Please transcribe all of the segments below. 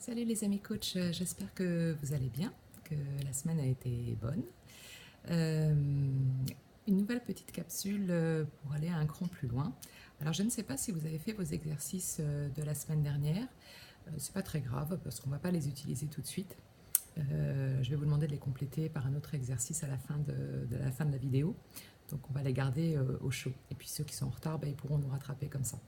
Salut les amis coach, j'espère que vous allez bien, que la semaine a été bonne. Euh, une nouvelle petite capsule pour aller un cran plus loin. Alors je ne sais pas si vous avez fait vos exercices de la semaine dernière, c'est pas très grave parce qu'on ne va pas les utiliser tout de suite. Je vais vous demander de les compléter par un autre exercice à la fin de la vidéo. Donc on va les garder au chaud. Et puis ceux qui sont en retard, ils pourront nous rattraper comme ça.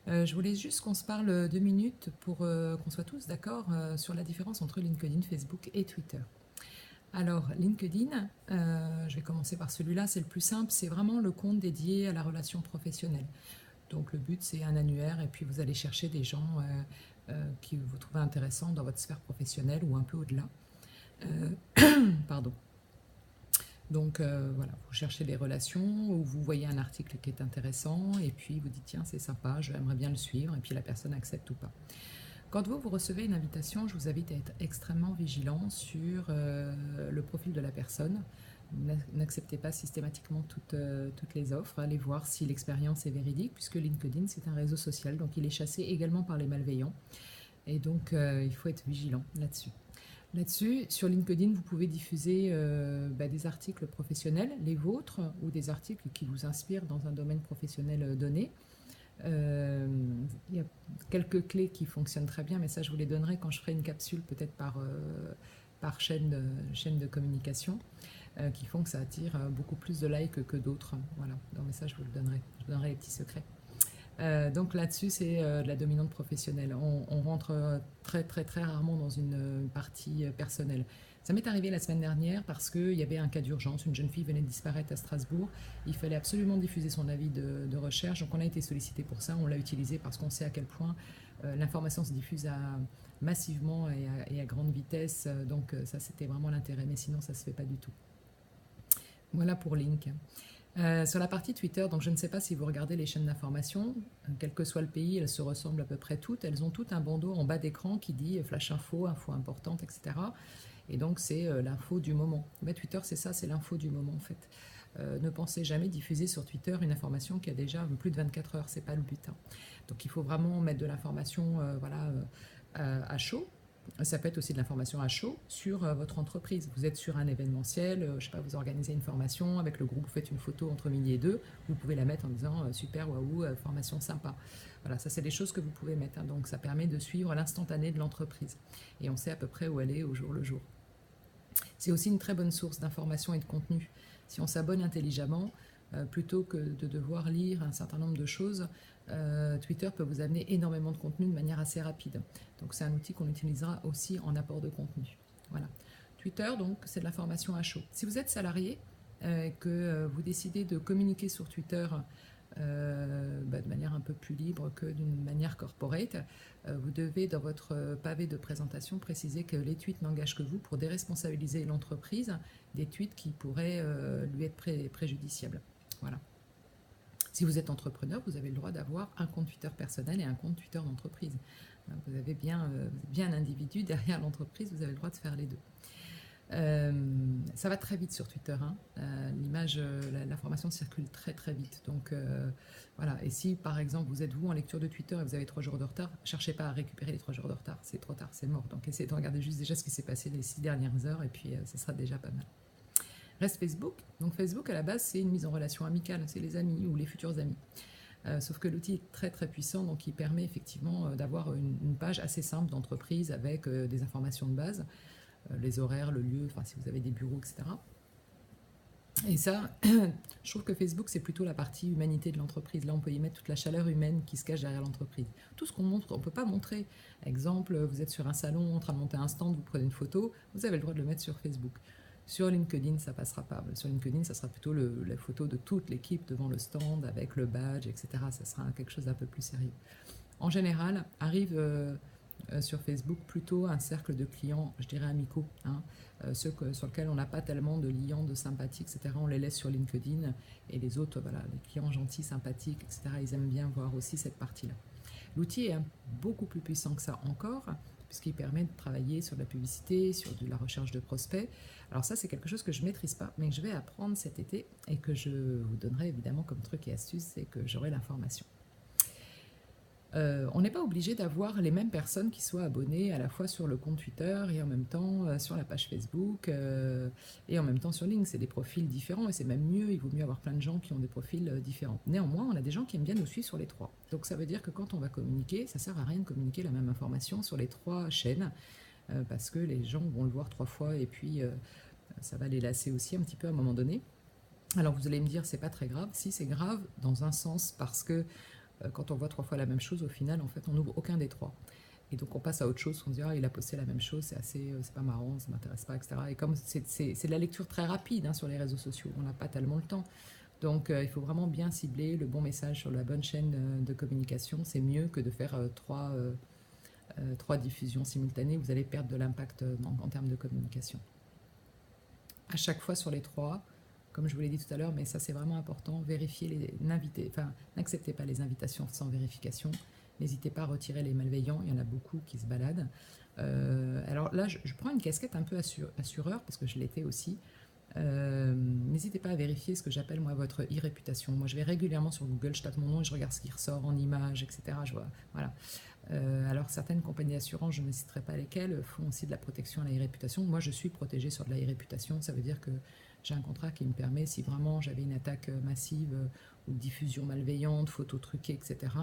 Je voulais juste qu'on se parle 2 minutes pour qu'on soit tous d'accord sur la différence entre LinkedIn, Facebook et Twitter. Alors, LinkedIn, je vais commencer par celui-là, c'est le plus simple, c'est vraiment le compte dédié à la relation professionnelle. Donc le but, c'est un annuaire et puis vous allez chercher des gens qui vous trouvez intéressants dans votre sphère professionnelle ou un peu au-delà. Pardon. Donc voilà, vous cherchez des relations ou vous voyez un article qui est intéressant et puis vous dites tiens c'est sympa, j'aimerais bien le suivre et puis la personne accepte ou pas. Quand vous recevez une invitation, je vous invite à être extrêmement vigilant sur le profil de la personne. N'acceptez pas systématiquement toutes les offres, allez voir si l'expérience est véridique puisque LinkedIn c'est un réseau social donc il est chassé également par les malveillants et donc il faut être vigilant là-dessus. Là-dessus, sur LinkedIn, vous pouvez diffuser des articles professionnels, les vôtres, ou des articles qui vous inspirent dans un domaine professionnel donné. Il y a quelques clés qui fonctionnent très bien, mais ça, je vous les donnerai quand je ferai une capsule, peut-être par chaîne de communication, qui font que ça attire beaucoup plus de likes que d'autres. Voilà, mais ça, je vous le donnerai. Je vous donnerai les petits secrets. Donc là-dessus, c'est de la dominante professionnelle. On rentre très très très rarement dans une partie personnelle. Ça m'est arrivé la semaine dernière parce qu'il y avait un cas d'urgence. Une jeune fille venait de disparaître à Strasbourg. Il fallait absolument diffuser son avis de recherche. Donc on a été sollicité pour ça. On l'a utilisé parce qu'on sait à quel point l'information se diffuse massivement et à grande vitesse. Donc ça, c'était vraiment l'intérêt. Mais sinon, ça ne se fait pas du tout. Voilà pour Link. Sur la partie Twitter, donc je ne sais pas si vous regardez les chaînes d'information, quel que soit le pays, elles se ressemblent à peu près toutes. Elles ont toutes un bandeau en bas d'écran qui dit flash info, info importante, etc. Et donc c'est l'info du moment. Mais Twitter, c'est ça, c'est l'info du moment en fait. Ne pensez jamais diffuser sur Twitter une information qui a déjà plus de 24 heures, c'est pas le but. Hein. Donc il faut vraiment mettre de l'information à chaud. Ça peut être aussi de l'information à chaud sur votre entreprise. Vous êtes sur un événementiel, je sais pas, vous organisez une formation avec le groupe, vous faites une photo entre midi et deux, vous pouvez la mettre en disant super, waouh, formation sympa. Voilà, ça c'est des choses que vous pouvez mettre. Hein. Donc ça permet de suivre l'instantané de l'entreprise. Et on sait à peu près où elle est au jour le jour. C'est aussi une très bonne source d'information et de contenu. Si on s'abonne intelligemment, plutôt que de devoir lire un certain nombre de choses, Twitter peut vous amener énormément de contenu de manière assez rapide. Donc c'est un outil qu'on utilisera aussi en apport de contenu. Voilà. Twitter, donc, c'est de l'information à chaud. Si vous êtes salarié et que vous décidez de communiquer sur Twitter de manière un peu plus libre que d'une manière corporate, vous devez dans votre pavé de présentation préciser que les tweets n'engagent que vous pour déresponsabiliser l'entreprise des tweets qui pourraient lui être préjudiciables. Voilà. Si vous êtes entrepreneur, vous avez le droit d'avoir un compte Twitter personnel et un compte Twitter d'entreprise. Vous avez bien un individu derrière l'entreprise, vous avez le droit de faire les deux. Ça va très vite sur Twitter. Hein. L'information circule très très vite. Donc voilà. Et si par exemple vous êtes vous en lecture de Twitter et vous avez 3 jours de retard, cherchez pas à récupérer les 3 jours de retard. C'est trop tard, c'est mort. Donc essayez de regarder juste déjà ce qui s'est passé les 6 dernières heures et puis ça sera déjà pas mal. Reste Facebook. Donc Facebook à la base c'est une mise en relation amicale, c'est les amis ou les futurs amis. Sauf que l'outil est très très puissant, donc il permet effectivement d'avoir une page assez simple d'entreprise avec des informations de base, les horaires, le lieu, enfin si vous avez des bureaux, etc. Et ça, je trouve que Facebook, c'est plutôt la partie humanité de l'entreprise. Là, on peut y mettre toute la chaleur humaine qui se cache derrière l'entreprise. Tout ce qu'on montre, on ne peut pas montrer. Exemple, vous êtes sur un salon en train de monter un stand, vous prenez une photo, vous avez le droit de le mettre sur Facebook. Sur LinkedIn, ça passera pas. Sur LinkedIn, ça sera plutôt la photo de toute l'équipe devant le stand avec le badge, etc. Ça sera quelque chose d'un peu plus sérieux. En général, arrive sur Facebook plutôt un cercle de clients, je dirais amicaux, hein, ceux sur lesquels on n'a pas tellement de liens, de sympathie, etc. On les laisse sur LinkedIn et les autres, voilà, les clients gentils, sympathiques, etc. Ils aiment bien voir aussi cette partie-là. L'outil est beaucoup plus puissant que ça encore, puisqu'il permet de travailler sur de la publicité, sur de la recherche de prospects. Alors ça, c'est quelque chose que je ne maîtrise pas, mais que je vais apprendre cet été et que je vous donnerai évidemment comme truc et astuce, c'est que j'aurai l'information. On n'est pas obligé d'avoir les mêmes personnes qui soient abonnées à la fois sur le compte Twitter et en même temps sur la page Facebook et en même temps sur LinkedIn. C'est des profils différents et c'est même mieux, il vaut mieux avoir plein de gens qui ont des profils différents. Néanmoins, on a des gens qui aiment bien nous suivre sur les trois. Donc ça veut dire que quand on va communiquer, ça sert à rien de communiquer la même information sur les trois chaînes parce que les gens vont le voir trois fois et puis ça va les lasser aussi un petit peu à un moment donné. Alors vous allez me dire, c'est pas très grave. Si, c'est grave dans un sens parce que quand on voit trois fois la même chose, au final, en fait, on n'ouvre aucun des trois. Et donc on passe à autre chose, on se dit ah il a posté la même chose, c'est pas marrant, ça m'intéresse pas, etc. Et comme c'est de la lecture très rapide sur les réseaux sociaux, on n'a pas tellement le temps. Donc il faut vraiment bien cibler le bon message sur la bonne chaîne de communication. C'est mieux que de faire trois diffusions simultanées. Vous allez perdre de l'impact en termes de communication. À chaque fois sur les trois, comme je vous l'ai dit tout à l'heure, mais ça c'est vraiment important, vérifiez n'acceptez pas les invitations sans vérification. N'hésitez pas à retirer les malveillants, il y en a beaucoup qui se baladent. Alors là, je prends une casquette un peu assureur, parce que je l'étais aussi. N'hésitez pas à vérifier ce que j'appelle moi votre e-réputation. Moi je vais régulièrement sur Google, je tape mon nom et je regarde ce qui ressort en images, etc. Je vois, voilà. Alors certaines compagnies d'assurance, je ne citerai pas lesquelles, font aussi de la protection à la e-réputation. Moi je suis protégée sur de la e-réputation, ça veut dire que j'ai un contrat qui me permet, si vraiment j'avais une attaque massive ou diffusion malveillante, photos truquées, etc.,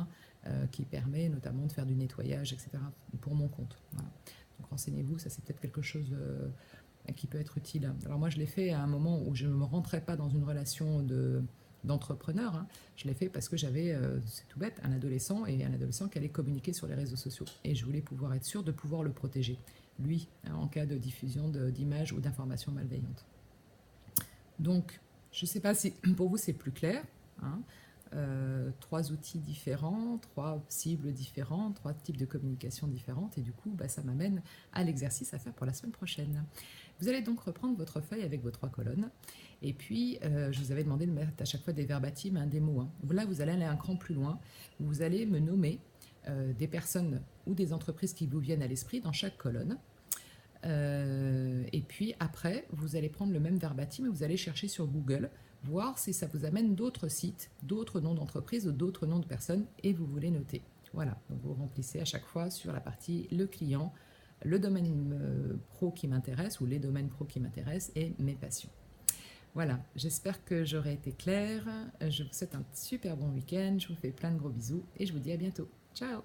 qui permet notamment de faire du nettoyage, etc., pour mon compte. Voilà. Donc renseignez-vous, ça c'est peut-être quelque chose qui peut être utile. Alors moi je l'ai fait à un moment où je ne me rentrais pas dans une relation d'entrepreneur. Je l'ai fait parce que j'avais, c'est tout bête, un adolescent qui allait communiquer sur les réseaux sociaux. Et je voulais pouvoir être sûr de pouvoir le protéger, lui, en cas de diffusion d'images ou d'informations malveillantes. Donc, je ne sais pas si pour vous c'est plus clair. Trois outils différents, trois cibles différentes, trois types de communication différentes. Et du coup, ça m'amène à l'exercice à faire pour la semaine prochaine. Vous allez donc reprendre votre feuille avec vos trois colonnes. Et puis, je vous avais demandé de mettre à chaque fois des verbatims, des mots. Là, vous allez aller un cran plus loin. Vous allez me nommer des personnes ou des entreprises qui vous viennent à l'esprit dans chaque colonne. Et puis après, vous allez prendre le même verbatim et vous allez chercher sur Google, voir si ça vous amène d'autres sites, d'autres noms d'entreprises ou d'autres noms de personnes et vous voulez noter. Voilà, donc vous remplissez à chaque fois sur la partie le client, le domaine pro qui m'intéresse ou les domaines pro qui m'intéressent et mes passions. Voilà, j'espère que j'aurai été claire. Je vous souhaite un super bon week-end, je vous fais plein de gros bisous et je vous dis à bientôt. Ciao!